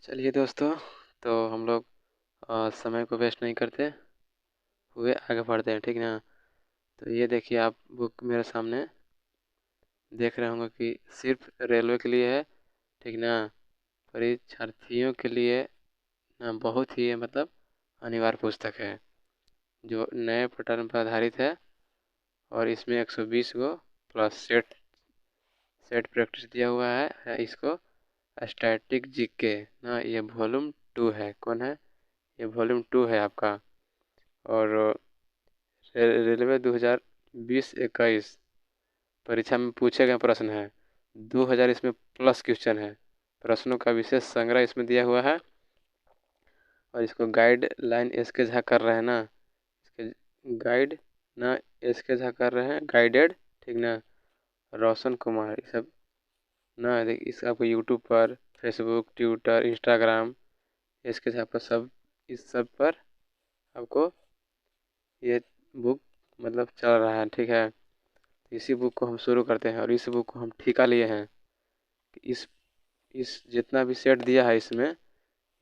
चलिए दोस्तों, तो हम लोग समय को वेस्ट नहीं करते हुए आगे बढ़ते हैं, ठीक ना। तो ये देखिए, आप बुक मेरे सामने देख रहे होंगे कि सिर्फ रेलवे के लिए है, ठीक ना। परीक्षार्थियों के लिए ना बहुत ही मतलब अनिवार्य पुस्तक है, जो नए पैटर्न पर आधारित है। और इसमें 120 गो प्लस सेट सेट प्रैक्टिस दिया हुआ है इसको। स्टैटिक जीके ना, ये वॉल्यूम 2 है। कौन है? ये वॉल्यूम 2 है आपका। और रेलवे 2020-21 परीक्षा में पूछे गए प्रश्न है। 2000 इसमें प्लस क्वेश्चन है। प्रश्नों का विशेष संग्रह इसमें दिया हुआ है। और इसको गाइड लाइन एस के झा कर रहे हैं ना, इसके गाइड ना एस के झा कर रहे हैं, गाइडेड, ठीक ना। रोशन कुमार, ये सब ना इस आपको यूट्यूब पर, फेसबुक, ट्विटर, इंस्टाग्राम, एस के झा पर सब, इस सब पर आपको ये बुक मतलब चल रहा है, ठीक है। इसी बुक को हम शुरू करते हैं। और इस बुक को हम ठेका लिए हैं कि इस जितना भी सेट दिया है इसमें,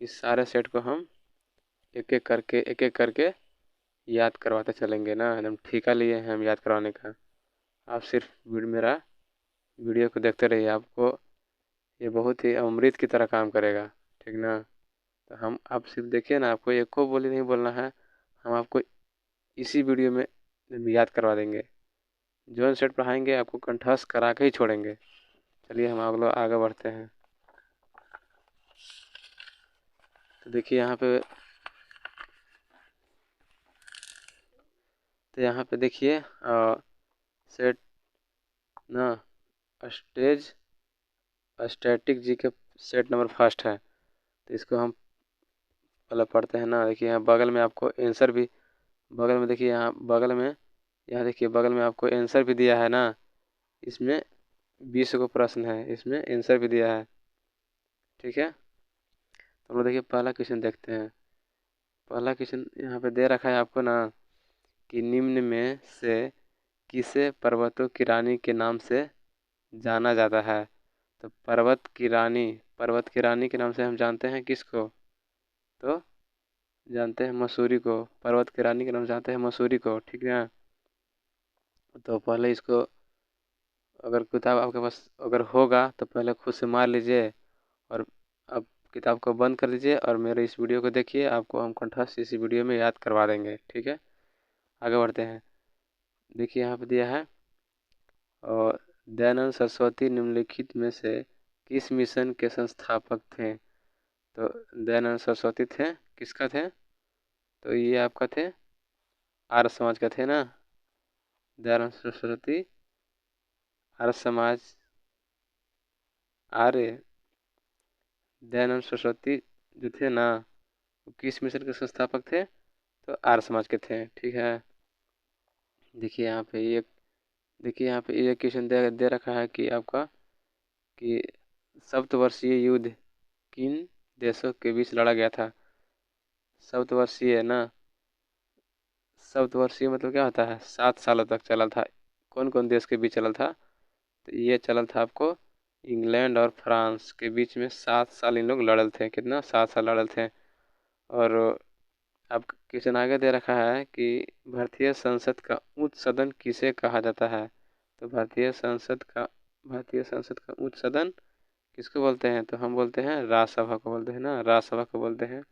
इस सारे सेट को हम एक एक करके याद करवाते चलेंगे ना। एकदम ठेका लिए हैं हम याद करवाने का। आप सिर्फ मेरा वीडियो को देखते रहिए, आपको ये बहुत ही अमृत की तरह काम करेगा, ठीक ना। तो हम आप सिर्फ देखिए ना, आपको एक को बोली नहीं बोलना है, हम आपको इसी वीडियो में याद करवा देंगे। जो सेट पढ़ाएंगे आपको कंठस्थ करा के ही छोड़ेंगे। चलिए हम आप लोग आगे बढ़ते हैं। तो देखिए यहाँ पे देखिए सेट ना, स्टेज स्टैटिक जी के सेट नंबर फर्स्ट है। तो इसको हम पहले पढ़ते हैं ना। देखिए यहाँ बगल में आपको आंसर भी, बगल में देखिए, यहाँ देखिए बगल में आपको आंसर भी दिया है ना। इसमें 20 को प्रश्न है, इसमें आंसर भी दिया है, ठीक है। तो हम लोग देखिए पहला क्वेश्चन देखते हैं। पहला क्वेश्चन यहाँ पे दे रखा है आपको ना, कि निम्न में से किसे पर्वतों की रानी के नाम से जाना जाता है। तो पर्वत की रानी के नाम से हम जानते हैं किसको? तो जानते हैं मसूरी को। पर्वत की रानी के नाम से जानते हैं मसूरी को, ठीक है। तो पहले इसको, अगर किताब आपके पास अगर होगा तो पहले खुद से मार लीजिए, और अब किताब को बंद कर दीजिए और मेरे इस वीडियो को देखिए। आपको हम कंठस्थ इसी वीडियो में याद करवा देंगे, ठीक है। आगे बढ़ते हैं। देखिए यहाँ पे दिया है, और दयानंद सरस्वती निम्नलिखित में से किस मिशन के संस्थापक थे। तो दयानंद सरस्वती थे, किसका थे? तो ये आपका थे आर्य समाज का थे ना। दयानंद सरस्वती आर्य समाज, आर्य दयानंद सरस्वती जो थे ना, वो किस मिशन के संस्थापक थे? तो आर्य समाज के थे, ठीक है। देखिए यहाँ पे ये, देखिए यहाँ पे ये क्वेश्चन दे रखा है कि आपका, कि सप्तवर्षीय युद्ध किन देशों के बीच लड़ा गया था। सप्तवर्षीय ना, सप्तवर्षीय मतलब क्या होता है? 7 सालों तक चला था। कौन कौन देश के बीच चला था? तो ये चला था आपको इंग्लैंड और फ्रांस के बीच में। 7 साल इन लोग लड़ल थे। कितना? 7 साल लड़ल थे। और अब क्वेश्चन आगे दे रखा है कि भारतीय संसद का उच्च सदन किसे कहा जाता है। तो भारतीय संसद का उच्च सदन किसको बोलते हैं? तो हम बोलते हैं राज्यसभा को बोलते हैं ना, राज्यसभा को बोलते हैं।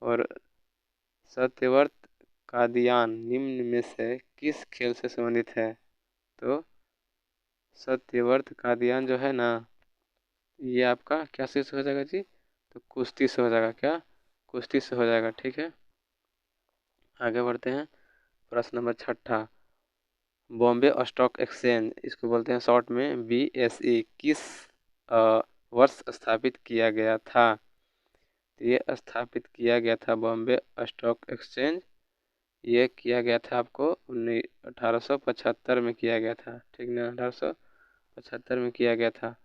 और सत्यव्रत कादियान निम्न में से किस खेल से संबंधित है। तो सत्यव्रत कादियान जो है ना, ये आपका क्या से हो जाएगा जी? तो कुश्ती से हो जाएगा। क्या? कुश्ती से हो जाएगा, ठीक है। आगे बढ़ते हैं। प्रश्न नंबर छठा, बॉम्बे स्टॉक एक्सचेंज, इसको बोलते हैं शॉर्ट में BSE, किस वर्ष स्थापित किया गया था। तो ये स्थापित किया गया था बॉम्बे स्टॉक एक्सचेंज, ये किया गया था आपको 1875 में किया गया था, ठीक ना। 1875 में किया गया था।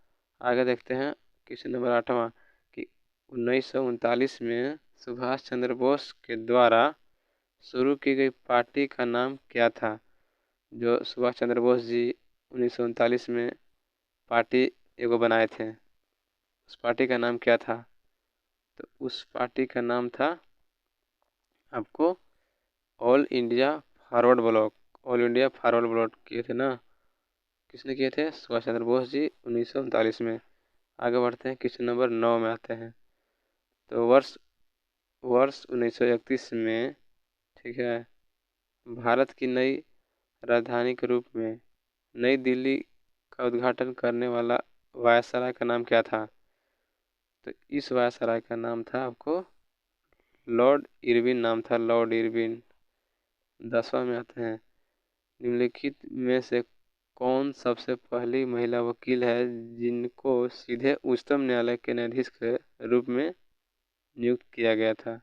आगे देखते हैं क्वेश्चन नंबर 8वां, कि 1939 में सुभाष चंद्र बोस के द्वारा शुरू की गई पार्टी का नाम क्या था। जो सुभाष चंद्र बोस जी 1939 में पार्टी एगो बनाए थे, उस पार्टी का नाम क्या था। तो उस पार्टी का नाम था आपको all India forward block. All India forward block किए थे ना, किसने किए थे? सुभाष चंद्र बोस जी 1939 में। आगे बढ़ते हैं, क्वेश्चन नंबर 9 में आते हैं। तो वर्ष वर्ष 1931 में, ठीक है, भारत की नई राजधानी के रूप में नई दिल्ली का उद्घाटन करने वाला वायसराय का नाम क्या था? तो इस वायसराय का नाम था आपको लॉर्ड इरविन नाम था, लॉर्ड इरविन। 10वां में आते हैं, निम्नलिखित में से कौन सबसे पहली महिला वकील है जिनको सीधे उच्चतम न्यायालय के न्यायाधीश के रूप में नियुक्त किया गया था?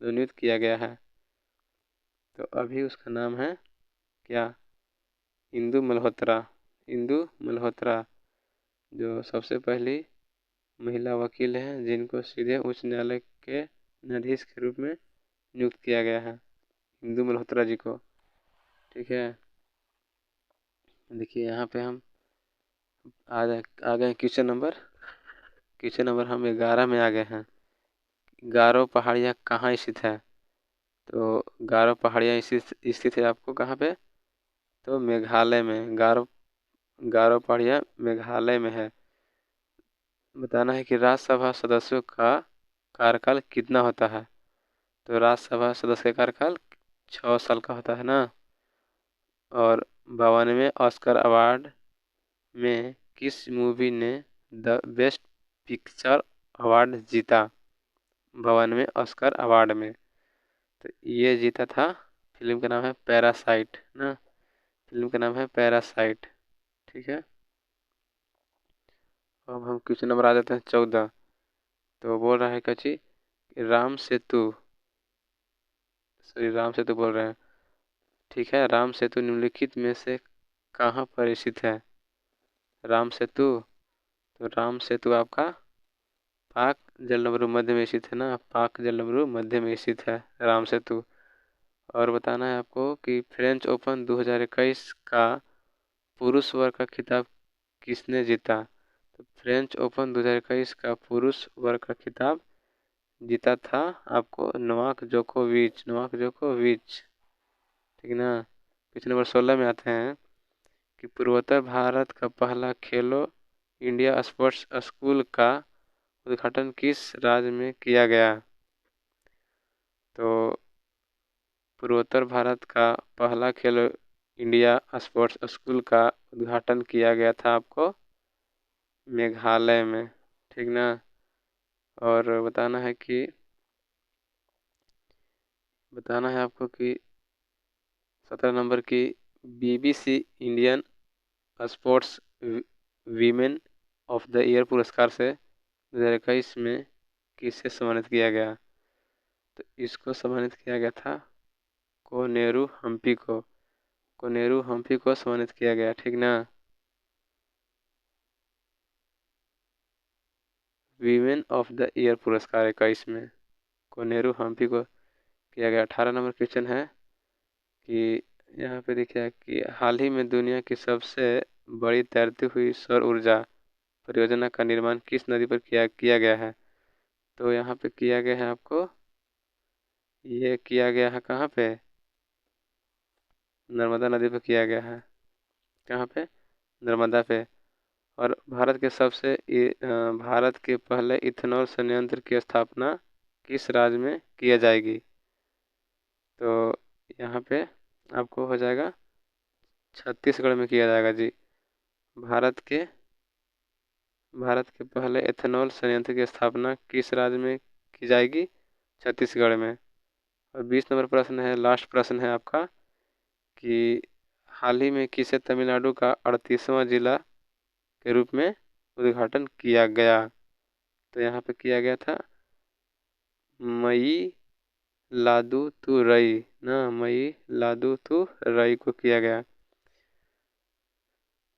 तो नियुक्त किया गया है, तो अभी उसका नाम है क्या? इंदु मल्होत्रा। इंदु मल्होत्रा जो सबसे पहली महिला वकील है जिनको सीधे उच्च न्यायालय के न्यायाधीश के रूप में नियुक्त किया गया है, इंदु मल्होत्रा जी को। ठीक है, देखिए यहाँ पे हम आ गए क्वेश्चन नंबर हम 11 में आ गए हैं। गारो पहाड़ियाँ कहाँ स्थित है? तो गारो पहाड़ियाँ स्थित है आपको कहाँ पे? तो मेघालय में। गारो पहाड़ियाँ मेघालय में है। बताना है कि राज्यसभा सदस्यों का कार्यकाल कितना होता है? तो राज्यसभा सदस्य का कार्यकाल 6 साल का होता है ना। और 92वें ऑस्कर अवार्ड में किस मूवी ने द बेस्ट पिक्चर अवार्ड जीता? 92वें ऑस्कर अवार्ड में, तो ये जीता था, फिल्म का नाम है पैरासाइट ना, फिल्म का नाम है पैरासाइट। ठीक है, अब हम क्वेश्चन नंबर आ जाते हैं 14। तो बोल रहा है कची राम सेतु, सॉरी राम सेतु बोल रहे हैं। ठीक है, राम सेतु निम्नलिखित में से कहाँ पर स्थित है? राम सेतु, तो राम सेतु आपका पाक जलमरू मध्य में स्थित है ना, पाक जलमरू मध्य में स्थित है राम सेतु। और बताना है आपको कि फ्रेंच ओपन 2021 का पुरुष वर्ग का खिताब किसने जीता? तो फ्रेंच ओपन 2021 का पुरुष वर्ग का खिताब जीता था आपको नोवाक जोकोविच, नोवाक जोकोविच। ठीक ना। क्वेश्चन नंबर 16 में आते हैं कि पूर्वोत्तर भारत का पहला खेलो इंडिया स्पोर्ट्स स्कूल का उद्घाटन किस राज्य में किया गया? तो पूर्वोत्तर भारत का पहला खेलो इंडिया स्पोर्ट्स स्कूल का उद्घाटन किया गया था आपको मेघालय में। ठीक ना। और बताना है आपको कि 17 नंबर की BBC Indian sports women of the year पुरस्कार से 2021 में किसे सम्मानित किया गया? तो इसको सम्मानित किया गया था कोनेरू हम्पी को, कोनेरू हम्पी को सम्मानित किया गया। ठीक ना। वीमेन ऑफ द ईयर पुरस्कार 21 में कोनेरू हम्पी को किया गया। 18 नंबर क्वेश्चन है कि यहाँ पे देखिए कि हाल ही में दुनिया की सबसे बड़ी तैरती हुई सौर ऊर्जा परियोजना का निर्माण किस नदी पर किया गया है? तो यहाँ पे किया गया है आपको, ये किया गया है कहाँ पे? नर्मदा नदी पे किया गया है। कहाँ पे? नर्मदा पे। और भारत के पहले इथेनॉल संयंत्र की स्थापना किस राज्य में किया जाएगी? तो यहाँ पे आपको हो जाएगा छत्तीसगढ़ में किया जाएगा जी। भारत के पहले एथेनॉल संयंत्र की स्थापना किस राज्य में की जाएगी? छत्तीसगढ़ में। और 20 नंबर प्रश्न है, लास्ट प्रश्न है आपका कि हाल ही में किसे तमिलनाडु का 38वां जिला के रूप में उद्घाटन किया गया? तो यहाँ पे किया गया था मई लादूतुरई ना, मई लादूतुरई को किया गया।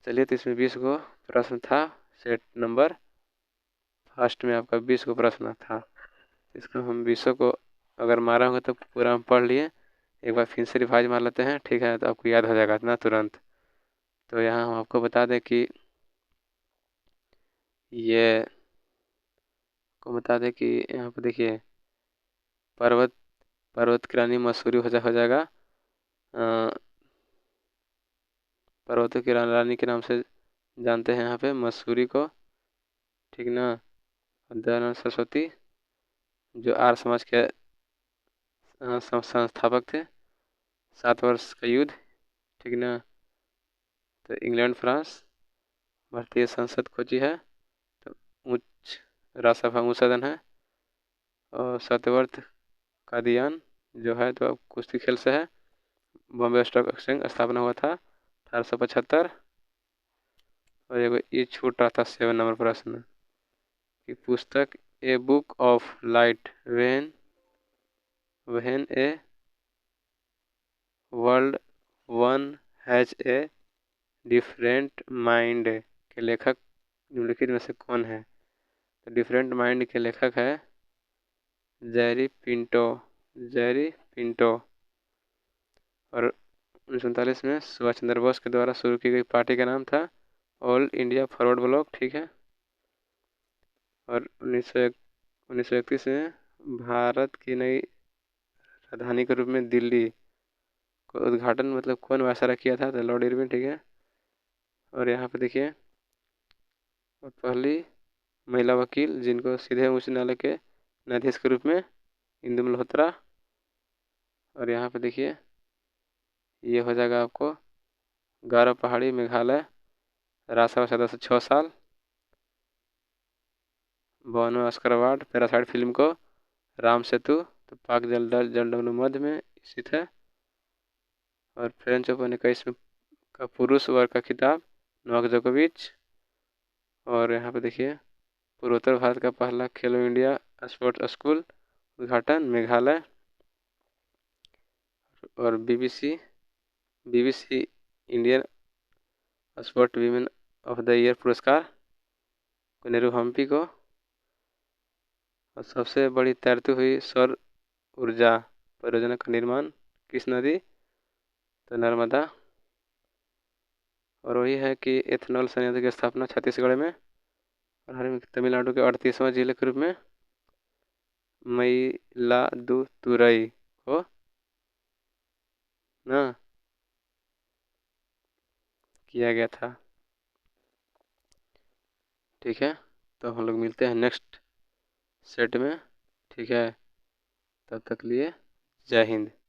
चलिए, तो इसमें 20 को प्रश्न था। सेट नंबर फर्स्ट में आपका 20 को प्रश्न था। इसको हम 20 को अगर मारा होगा तो पूरा हम पढ़ लिए, एक बार फिर से रिवाइज मार लेते हैं। ठीक है, तो आपको याद हो जाएगा ना तुरंत। तो यहाँ हम आपको बता दें कि ये आपको बता दें कि यहाँ पे देखिए पर्वत पर्वत की रानी मसूरी हो जाएगा। पर्वतों की रानी के नाम से जानते हैं यहाँ पे मसूरी को, ठीक ना। दयानंद सरस्वती जो आर्य समाज के संस्थापक थे। 7 वर्ष का युद्ध, ठीक ना। तो इंग्लैंड फ्रांस भारतीय संसद खोजी है, तो उच्च राज्यसभा ऊंचा सदन है। और सत्यव्रत कादियान जो है तो अब कुश्ती खेल से है। बॉम्बे स्टॉक एक्सचेंज स्थापना हुआ था 1875। और ये छूट रहा था 7 नंबर प्रश्न की पुस्तक a book of light when a world one has a different mind के लेखक निम्नलिखित में से कौन है। तो डिफरेंट माइंड के लेखक है जेरी पिंटो। और 1939 में सुभाष चंद्र बोस के द्वारा शुरू की गई पार्टी का नाम था ऑल इंडिया फॉरवर्ड ब्लॉक, ठीक है। और 1931 में भारत की नई राजधानी के रूप में दिल्ली को उद्घाटन मतलब कौन वायसराय किया था, तो लॉर्ड इरविन, ठीक है। और यहाँ पे देखिए और पहली महिला वकील जिनको सीधे उच्च न्यायालय के न्यायाधीश के रूप में इंदु मल्होत्रा। और यहाँ पे देखिए ये हो जाएगा आपको गारो पहाड़ी मेघालय, राज्यसभा सदस्य 6 साल, 52 ऑस्कर अवार्ड, पैरासाइट फिल्म को, राम सेतु तो पाक जलडमरू मध्य में स्थित है। और फ्रेंच ओपन 21 में का पुरुष वर्ग का खिताब नोवाक जोकोविच। और यहाँ पे देखिए पूर्वोत्तर भारत का पहला खेलो इंडिया स्पोर्ट्स स्कूल उद्घाटन मेघालय। और BBC Indian sport women of the year पुरस्कार को नेहरू हम्पी को। और सबसे बड़ी तैरती हुई सौर ऊर्जा परियोजना का निर्माण किस नदी, तो नर्मदा। और वही है कि एथेनॉल संयंत्र की स्थापना छत्तीसगढ़ में और तमिलनाडु के 38वां जिले के रूप में मयिलादुतुरई को ना किया गया था, ठीक है। तो हम लोग मिलते हैं नेक्स्ट सेट में, ठीक है। तब तक लिए जय हिंद।